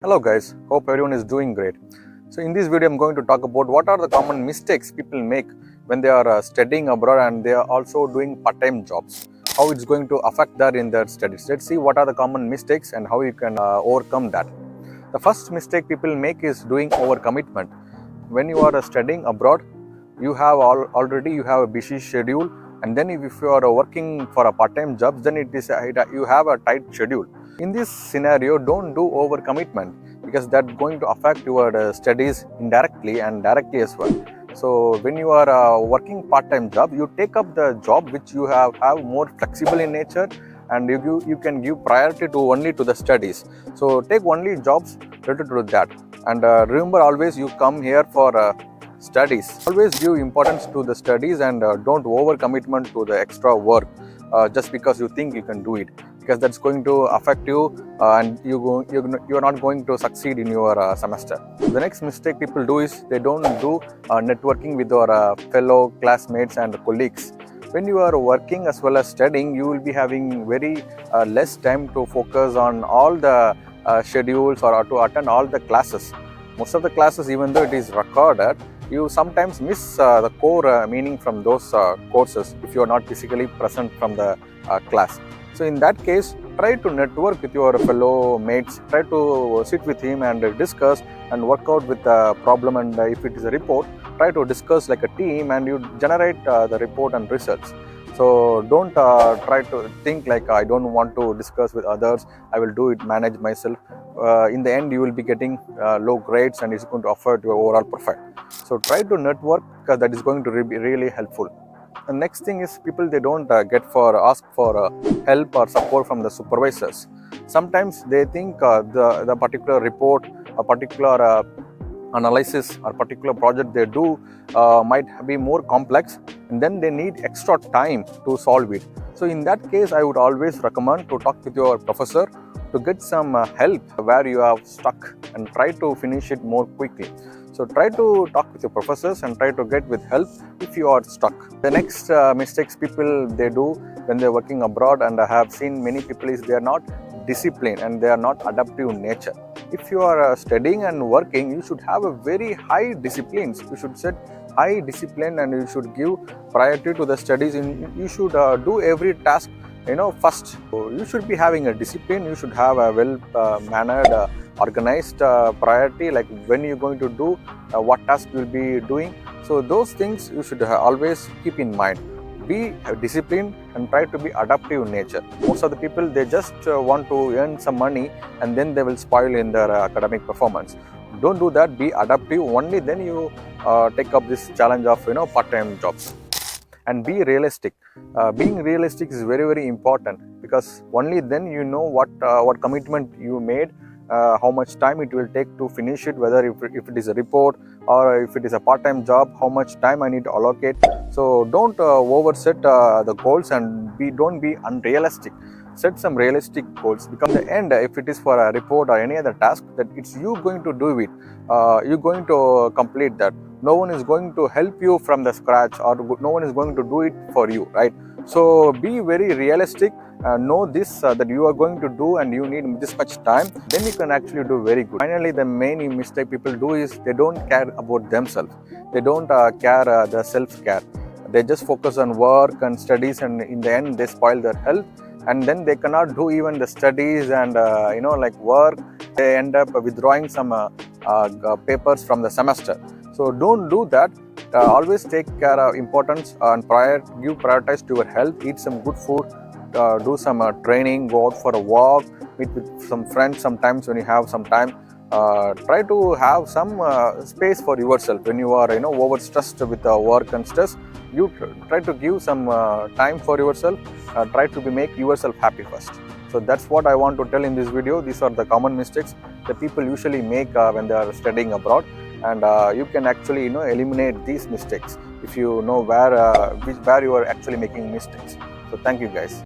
Hello guys, hope everyone is doing great. So in this video I'm going to talk about what are the common mistakes people make when they are studying abroad and they are also doing part-time jobs. How it's going to affect that in their studies. Let's see what are the common mistakes and how you can overcome that. The first mistake people make is doing overcommitment. When you are studying abroad, you have already you have a busy schedule, and then if you are working for a part-time job, then you have a tight schedule. In this scenario, don't do overcommitment because that's going to affect your studies indirectly and directly as well. So when you are working part-time job, you take up the job which you have more flexible in nature, and you can give priority to only to the studies. So take only jobs related to that, and remember always you come here for studies. Always give importance to the studies and don't overcommitment to the extra work just because you think you can do it, because that's going to affect you and you're not going to succeed in your semester. The next mistake people do is they don't do networking with your fellow classmates and colleagues. When you are working as well as studying, you will be having very less time to focus on all the schedules or to attend all the classes. Most of the classes, even though it is recorded, you sometimes miss the core meaning from those courses if you are not physically present from the class. So in that case, try to network with your fellow mates, try to sit with him and discuss and work out with the problem, and if it is a report, try to discuss like a team and you generate the report and results. So don't try to think like I don't want to discuss with others, I will do it, manage myself. In the end you will be getting low grades and it's going to affect your overall profile. So try to network because that is going to be really helpful. The next thing is people, they don't ask for help or support from the supervisors. Sometimes they think the particular report, a particular analysis or particular project they do might be more complex, and then they need extra time to solve it. So in that case, I would always recommend to talk with your professor to get some help where you are stuck and try to finish it more quickly. So try to talk with your professors and try to get with help if you are stuck. The next mistakes people they do when they're working abroad, and I have seen many people, is they are not disciplined and they are not adaptive in nature. If you are studying and working, you should have a very high disciplines. You should set high discipline and you should give priority to the studies. You should do every task first. So you should be having a discipline. You should have a well mannered organized priority, like when you're going to do what task you'll be doing. So those things you should always keep in mind. Be disciplined and try to be adaptive in nature. Most of the people, they just want to earn some money and then they will spoil in their academic performance. Don't do that. Be adaptive. Only then you take up this challenge of part-time jobs. And be realistic. Being realistic is very, very important, because only then you know what commitment you made, how much time it will take to finish it, whether if it is a report or if it is a part-time job, how much time I need to allocate. So don't overset the goals and don't be unrealistic. Set some realistic goals. Become the end, if it is for a report or any other task, that it's you going to do it, you're going to complete that. No one is going to help you from the scratch, or no one is going to do it for you, right? So be very realistic. Know this that you are going to do and you need this much time, then you can actually do very good. Finally, the main mistake people do is they don't care about themselves. They don't care the self-care. They just focus on work and studies, and in the end they spoil their health, and then they cannot do even the studies and like work. They end up withdrawing some papers from the semester. So don't do that. Always take care of importance and give prioritize to your health. Eat some good food, do some training, go out for a walk, meet with some friends sometimes when you have some time. Try to have some space for yourself when you are overstressed with work and stress. You try to give some time for yourself. Try to make yourself happy first. So that's what I want to tell in this video. These are the common mistakes that people usually make when they are studying abroad, and you can actually eliminate these mistakes if you know where you are actually making mistakes. So thank you guys.